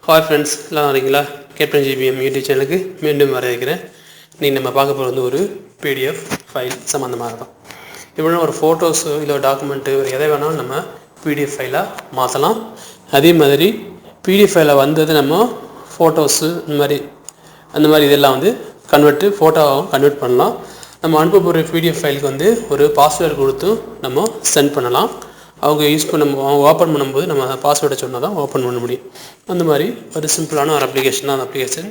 Hi friends, எல்லாம் வரீங்களா? Captain GBM YouTube சேனலுக்கு மீண்டும் வரவேற்கிறேன். நீங்கள் நம்ம பார்க்க போகிறது ஒரு பிடிஎஃப் ஃபைல் சம்மந்தமாக தான். இப்படின்னா ஒரு ஃபோட்டோஸு இல்லை ஒரு டாக்குமெண்ட்டு ஒரு எதை வேணாலும் நம்ம பிடிஎஃப் ஃபைலாக மாற்றலாம். அதே மாதிரி பிடிஎஃப் ஃபைலில் வந்தது நம்ம ஃபோட்டோஸு அந்த மாதிரி இதெல்லாம் வந்து ஃபோட்டோவாகவும் கன்வெர்ட் பண்ணலாம். நம்ம அனுப்ப போகிற பிடிஎஃப் ஃபைலுக்கு வந்து ஒரு பாஸ்வேர்டு கொடுத்து நம்ம சென்ட் பண்ணலாம். அவங்க அவங்க ஓப்பன் பண்ணும்போது நம்ம பாஸ்வேர்டை சொன்னால் தான் ஓப்பன் பண்ண முடியும். அந்த மாதிரி ஒரு சிம்பிளான ஒரு அப்ளிகேஷன் தான். அந்த அப்ளிகேஷன்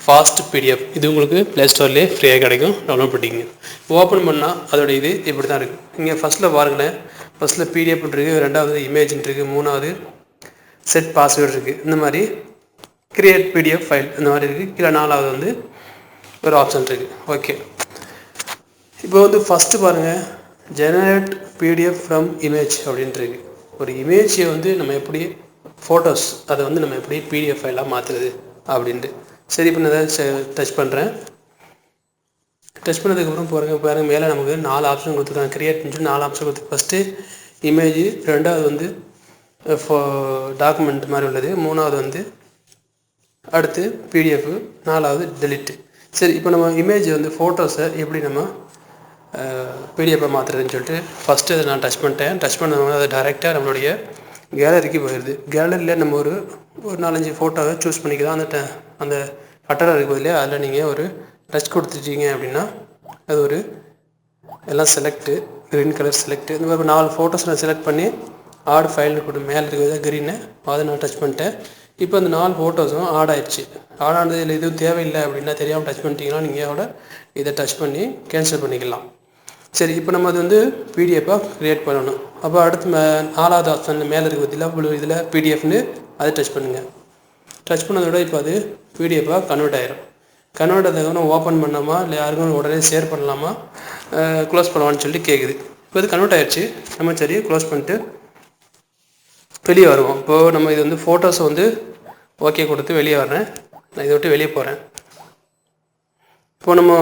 ஃபாஸ்ட் பிடிஎஃப். இது உங்களுக்கு ப்ளே ஸ்டோர்லேயே ஃப்ரீயாக கிடைக்கும், டவுன்லோட் பண்ணிக்கிங்க. ஓப்பன் பண்ணால் அதோட இது இப்படி தான் இருக்குது. இங்கே ஃபஸ்ட்டில் பாருங்களேன், ஃபஸ்ட்டில் பிடிஎஃப் இருக்குது, ரெண்டாவது இமேஜ் இருக்குது, மூணாவது செட் பாஸ்வேர்டு இருக்குது. இந்த மாதிரி கிரியேட் பிடிஎஃப் ஃபைல் இந்த மாதிரி இருக்குது. கீழே நாலாவது வந்து ஒரு ஆப்ஷன் இருக்குது. ஓகே, இப்போ வந்து ஃபஸ்ட்டு பாருங்கள், ஜெனரேட் பிடிஎஃப் ஃப்ரம் இமேஜ் அப்படின்ட்டுருக்கு. ஒரு இமேஜை வந்து நம்ம எப்படி ஃபோட்டோஸ் அதை வந்து நம்ம எப்படி பிடிஎஃப் ஃபைலாக மாற்றுறது அப்படின்ட்டு. சரி, இப்போ நான் அதை டச் பண்ணுறேன். டச் பண்ணதுக்கப்புறம் பாருங்கள் மேலே நமக்கு 4 ஆப்ஷன் கொடுத்துருக்காங்க. கிரியேட்னு சொல்லி 4 ஆப்ஷன் கொடுத்து, ஃபஸ்ட்டு இமேஜ், ரெண்டாவது வந்து டாக்குமெண்ட் மாதிரி உள்ளது, மூணாவது வந்து அடுத்து பிடிஎஃப், நாலாவது டெலிட்டு. சரி, இப்போ நம்ம இமேஜ் வந்து ஃபோட்டோஸை எப்படி நம்ம பிடிஎஃப்பை மாற்றுறதுன்னு சொல்லிட்டு ஃபஸ்ட்டு அதை நான் டச் பண்ணிட்டேன். டச் பண்ணவங்க அது டைரெக்டாக நம்மளுடைய கேலரிக்கு போயிடுது. கேலரியில் நம்ம ஒரு 4-5 ஃபோட்டோவை சூஸ் பண்ணிக்கலாம். அந்த கட்டடம் இருக்குது பதிலே அதில் நீங்கள் ஒரு டச் கொடுத்துட்டீங்க அப்படின்னா அது ஒரு எல்லாம் செலக்ட்டு, க்ரீன் கலர் செலக்ட்டு. இந்த மாதிரி 4 ஃபோட்டோஸ் நான் செலக்ட் பண்ணி ஆட் ஃபைல் மேலே இருக்கிறது க்ரீனு, அதை நான் டச் பண்ணிட்டேன். இப்போ அந்த 4 ஃபோட்டோஸும் ஆட் ஆகிடுச்சு. ஆட் ஆனது இதில் எதுவும் தேவையில்லை அப்படின்னா தெரியாமல் டச் பண்ணிட்டீங்கன்னா நீங்கள் இதை டச் பண்ணி கேன்சல் பண்ணிக்கலாம். சரி, இப்போ நம்ம அது வந்து பிடிஎஃபாக க்ரியேட் பண்ணணும். அப்போ அடுத்து 4வது ஆப்ஷன் மேலே இருக்க பற்றியில் இதில் பிடிஎஃப்னு அதை டச் பண்ணுங்கள். டச் பண்ணதோட இப்போ அது பிடிஎஃபாக கன்வெர்ட் ஆகிடும். கன்வெர்ட் ஆகிறதுக்கு ஓப்பன் பண்ணாமா இல்லை யாருக்கும் உடனே ஷேர் பண்ணலாமா, க்ளோஸ் பண்ணலாமான்னு சொல்லிட்டு கேட்குது. இப்போ இது கன்வெர்ட் ஆகிடுச்சு. நம்ம சரி க்ளோஸ் பண்ணிட்டு வெளியே வருவோம். இப்போது நம்ம இது வந்து ஃபோட்டோஸை வந்து ஓகே கொடுத்து வெளியே வர்றேன். நான் இதை விட்டு வெளியே போகிறேன். இப்போ நம்ம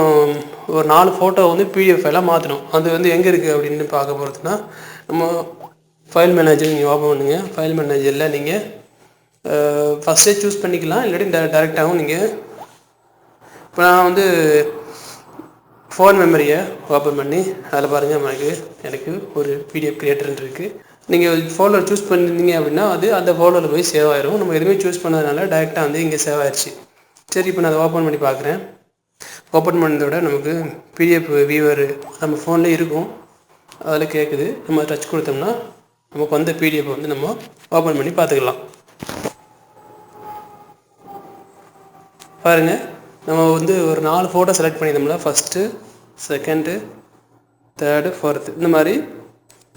ஒரு 4 ஃபோட்டோ வந்து பிடிஎஃப் ஃபைலாக மாற்றணும். அது வந்து எங்கே இருக்குது அப்படின்னு பார்க்க போகிறதுனா, நம்ம ஃபைல் மேனேஜர் நீங்கள் ஓப்பன் பண்ணுங்கள். ஃபைல் மேனேஜரில் நீங்கள் ஃபஸ்ட்டே சூஸ் பண்ணிக்கலாம், இல்லாட்டி டேரெக்டாகவும் நீங்கள். இப்போ நான் வந்து ஃபோன் மெமரியை ஓப்பன் பண்ணி அதில் பாருங்கள், எனக்கு ஒரு பிடிஎஃப் கிரியேட்டர்னு இருக்குது. நீங்கள் ஃபோல்டர் சூஸ் பண்ணியிருந்தீங்க அப்படின்னா அது அந்த ஃபோல்டரில் போய் சேவ் ஆயிரும். நம்ம எதுவுமே சூஸ் பண்ணதுனால டேரெக்டாக வந்து இங்கே சேவ் ஆயிடுச்சு. சரி, இப்போ நான் அதை ஓப்பன் பண்ணி பார்க்குறேன். ஓப்பன் பண்ணதோட நமக்கு பிடிஎஃப் வியூவர் நம்ம ஃபோன்லேயே இருக்கும், அதில் கேட்குது. நம்ம டச் கொடுத்தோம்னா நமக்கு வந்த பிடிஎஃப் வந்து நம்ம ஓப்பன் பண்ணி பார்த்துக்கலாம். பாருங்கள், நம்ம வந்து ஒரு 4 ஃபோட்டோ செலக்ட் பண்ணியிருந்தோம்னா ஃபஸ்ட்டு, செகண்டு, தேர்டு, ஃபோர்த்து, இந்த மாதிரி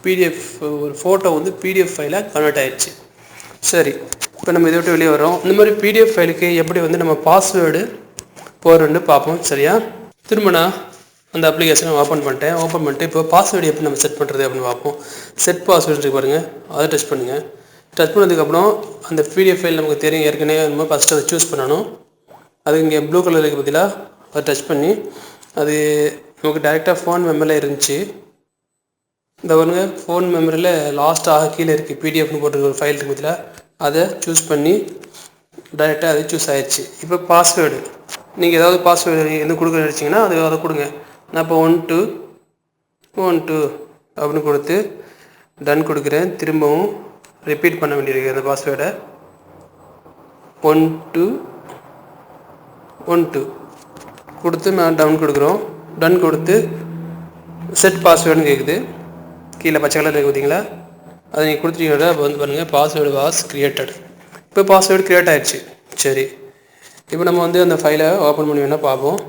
பிடிஎஃப் ஒரு ஃபோட்டோ வந்து பிடிஎஃப் ஃபைலாக கன்வெர்ட் ஆகிடுச்சு. சரி, இப்போ நம்ம இதை விட்டு வெளியே வரோம். இந்த மாதிரி பிடிஎஃப் ஃபைலுக்கு எப்படி வந்து நம்ம பாஸ்வேர்டு போடுறோன்னு பார்ப்போம். சரியா, திரும்ப நான் அந்த அப்ளிகேஷனை ஓப்பன் பண்ணிட்டு இப்போ பாஸ்வேர்டு எப்படி நம்ம செட் பண்ணுறது அப்படின்னு பார்ப்போம். செட் பாஸ்வேர்டு இருக்கு பாருங்கள், அதை டச் பண்ணுங்கள். டச் பண்ணதுக்கப்புறம் அந்த பிடிஎஃப் ஃபைல் நமக்கு தெரியும் ஏற்கனவே. நம்ம ஃபஸ்ட்டு அதை சூஸ் பண்ணணும். அது இங்கே ப்ளூ கலர் இருக்க பதிலாக அதை டச் பண்ணி அது நமக்கு டேரெக்டாக ஃபோன் மெமரியில் இருந்துச்சு. இந்த ஒன்று ஃபோன் மெமரியில் லாஸ்ட்டாக கீழே இருக்குது பிடிஎஃப்னு போட்டிருக்க ஒரு ஃபைல் இருக்குது பதிலாக அதை சூஸ் பண்ணி டைரெக்டாக அது சூஸ் ஆகிடுச்சு. இப்போ பாஸ்வேர்டு நீங்கள் ஏதாவது பாஸ்வேர்டு எதுவும் கொடுக்க நினச்சிங்கன்னா அதை கொடுங்க. நான் இப்போ 1212 அப்படின்னு கொடுத்து டன் கொடுக்குறேன். திரும்பவும் ரிப்பீட் பண்ண வேண்டியிருக்கு அந்த பாஸ்வேர்டை. 1212 கொடுத்து நான் டவுன் கொடுக்குறோம். டன் கொடுத்து செட் பாஸ்வேர்டுன்னு கேட்குது. கீழே பச்சை கலர் இருக்குது பார்த்தீங்களா, அதை நீங்கள் கொடுத்துட்டீங்கன்னா இப்போ வந்து பாருங்கள் பாஸ்வேர்டு வாஸ் கிரியேட்டட். இப்போ பாஸ்வேர்டு கிரியேட் ஆகிடுச்சு. சரி, இப்போ நம்ம வந்து அந்த ஃபைலை ஓப்பன் பண்ணி வேணால் பார்ப்போம்.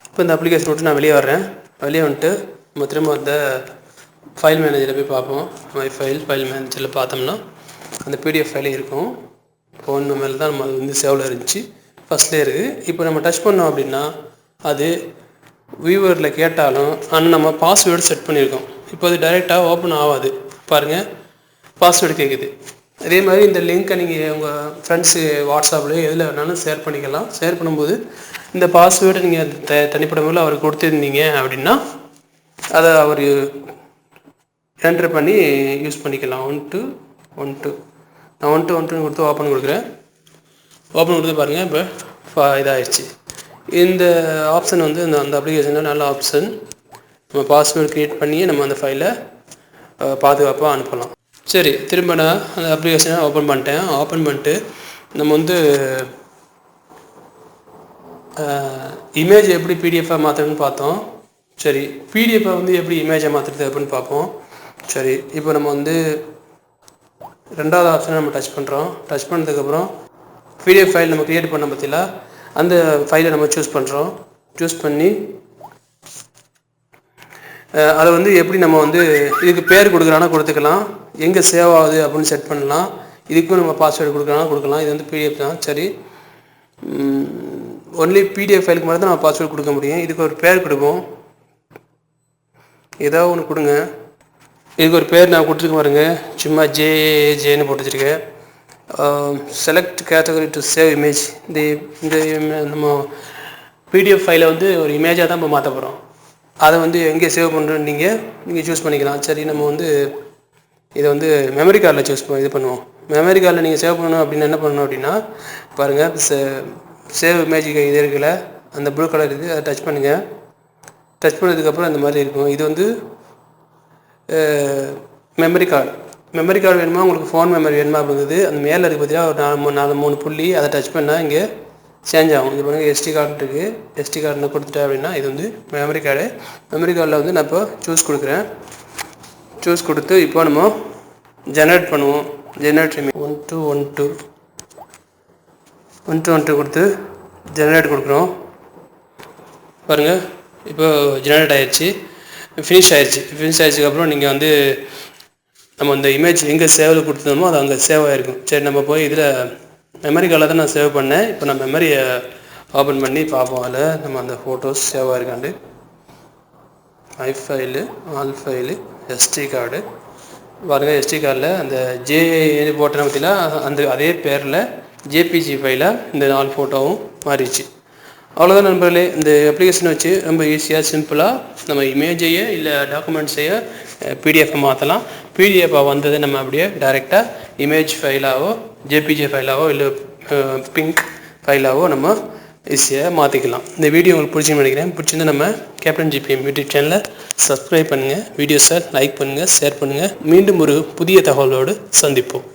இப்போ இந்த அப்ளிகேஷன் விட்டு நான் வெளியே வர்றேன். வெளியே வந்துட்டு நம்ம திரும்ப அந்த ஃபைல் மேனேஜரில் போய் பார்ப்போம். ஃபைல் மேனேஜரில் பார்த்தோம்னா அந்த பிடிஎஃப் ஃபைலே இருக்கும். ஃபோன் மெமரியில் தான் நம்ம அது வந்து சேவில் இருந்துச்சு, ஃபஸ்ட்லேயே இருக்குது. இப்போ நம்ம டச் பண்ணோம் அப்படின்னா அது வியூவரில் கேட்டாலும் ஆனால் நம்ம பாஸ்வேர்டு செட் பண்ணியிருக்கோம். இப்போ அது டைரெக்டாக ஓப்பன் ஆகாது. பாருங்கள், பாஸ்வேர்டு கேட்குது. அதே மாதிரி இந்த லிங்க்கை நீங்கள் உங்கள் ஃப்ரெண்ட்ஸு வாட்ஸ்அப்லேயே எதில் வேணாலும் ஷேர் பண்ணிக்கலாம். ஷேர் பண்ணும்போது இந்த பாஸ்வேர்டை நீங்கள் தனிப்பட்ட முறையில் அவருக்கு கொடுத்துருந்தீங்க அப்படின்னா அதை அவர் என்ட்ரு பண்ணி யூஸ் பண்ணிக்கலாம். 1212 நான் 1212 கொடுத்து ஓப்பன் கொடுக்குறேன். ஓப்பன் கொடுத்து பாருங்கள். இப்போ இதாகிடுச்சு. இந்த ஆப்ஷன் வந்து அந்த அப்ளிகேஷனில் நல்ல ஆப்ஷன். நம்ம பாஸ்வேர்டு க்ரியேட் பண்ணி நம்ம அந்த ஃபைலை பாதுகாப்பாக அனுப்பலாம். சரி, திரும்ப நான் அந்த அப்ளிகேஷனை ஓப்பன் பண்ணிட்டேன். ஓப்பன் பண்ணிட்டு நம்ம வந்து இமேஜ் எப்படி பிடிஎஃபாக மாற்றுறதுன்னு பார்த்தோம். சரி, பிடிஎஃபை வந்து எப்படி இமேஜை மாற்றுறது அப்படின்னு பார்ப்போம். சரி, இப்போ நம்ம வந்து ரெண்டாவது ஆப்ஷனை நம்ம டச் பண்ணுறோம். டச் பண்ணதுக்கப்புறம் பிடிஎஃப் ஃபைல் நம்ம க்ரியேட் பண்ண பற்றில அந்த ஃபைலை நம்ம சூஸ் பண்ணுறோம். சூஸ் பண்ணி அதை வந்து எப்படி நம்ம வந்து இதுக்கு பேர் கொடுக்குறானா கொடுத்துக்கலாம், எங்கே சேவ் ஆகுது அப்படின்னு செட் பண்ணலாம். இதுக்கும் நம்ம பாஸ்வேர்டு கொடுக்கலாம். இது வந்து பிடிஎஃப் தான். சரி, ஒன்லி பிடிஎஃப் ஃபைலுக்கு மட்டும் தான் நம்ம பாஸ்வேர்டு கொடுக்க முடியும். இதுக்கு ஒரு பேர் கொடுப்போம். ஏதாவது ஒன்று கொடுங்க. இதுக்கு ஒரு பேர் நான் கொடுத்துருக்க பாருங்க, சும்மா ஜேன்னு போட்டு வச்சுருக்கேன். Select category to save image. இந்த நம்ம பிடிஎஃப் ஃபைலை வந்து ஒரு இமேஜாக தான் இப்போ மாற்ற போகிறோம். அதை வந்து எங்கே சேவ் பண்ணுறோன்னு நீங்கள் சூஸ் பண்ணிக்கலாம். சரி, நம்ம வந்து இதை வந்து மெமரி கார்டில் இது பண்ணுவோம். மெமரி கார்டில் நீங்கள் சேவ் பண்ணணும் அப்படின்னு என்ன பண்ணணும் அப்படின்னா பாருங்கள், சேவ் இமேஜ் இது இருக்குல்ல, அந்த ப்ளூ கலர் இருக்குது, அதை டச் பண்ணுங்கள். டச் பண்ணதுக்கப்புறம் அந்த மாதிரி இருக்கும். இது வந்து மெமரி கார்டு வேணுமா, உங்களுக்கு ஃபோன் மெமரி வேணுமா அப்படிங்கிறது அந்த மேலே இருக்குது பார்த்தீங்கன்னா ஒரு 4-3 புள்ளி, அதை டச் பண்ணால் இங்கே சேஞ்ச் ஆகும். இது பாருங்கள், எஸ்டி கார்டு இருக்குது. எஸ்டி கார்டு கொடுத்துட்டேன் அப்படின்னா இது வந்து மெமரி கார்டில் வந்து நான் இப்போ சூஸ் கொடுக்குறேன். சூஸ் கொடுத்து இப்போ நம்ம ஜெனரேட் பண்ணுவோம். ஜெனரேட் 1212 கொடுத்து ஜெனரேட் கொடுக்குறோம். பாருங்கள், இப்போ ஜெனரேட் ஆகிடுச்சு. ஃபினிஷ் ஆகிடுச்சதுக்கப்புறம் நீங்கள் வந்து நம்ம இந்த இமேஜ் எங்கே சேவ் கொடுத்துருந்தோமோ அது அங்கே சேவ் ஆகிருக்கும். சரி, நம்ம போய் இதில் மெமரி கார்டில் தான் நான் சேவ் பண்ணேன். இப்போ நான் மெமரியை ஓப்பன் பண்ணி பார்ப்போம். அதில் நம்ம அந்த ஃபோட்டோஸ் சேவ் ஆகிருக்காண்டு. ஐ file, all file, SD card. பாருங்கள், எஸ்டி கார்டில் அந்த ஜே போட்டேன்னு பார்த்தீங்கன்னா அதே பேரில் ஜேபிஜி ஃபைலாக இந்த 4 ஃபோட்டோவும் மாறிடுச்சு. அவ்வளோதான் நண்பர்களே. இந்த அப்ளிகேஷனை வச்சு ரொம்ப ஈஸியாக சிம்பிளாக நம்ம இமேஜையே இல்லை டாக்குமெண்ட்ஸையே பிடிஎஃப்பை மாற்றலாம். பிடிஎஃப்பாக வந்தது நம்ம அப்படியே டைரெக்டாக இமேஜ் ஃபைலாவோ ஜேபிஜி ஃபைலாவோ இல்லை பிங்க் ஃபைலாவோ நம்ம ஈஸியாக மாற்றிக்கலாம். இந்த வீடியோ உங்களுக்கு பிடிச்சுன்னு நினைக்கிறேன். பிடிச்சிருந்தா நம்ம கேப்டன் ஜிபிஎம் யூடியூப் சேனலை சப்ஸ்கிரைப் பண்ணுங்கள், வீடியோஸை லைக் பண்ணுங்கள், ஷேர் பண்ணுங்கள். மீண்டும் ஒரு புதிய தகவலோடு சந்திப்போம்.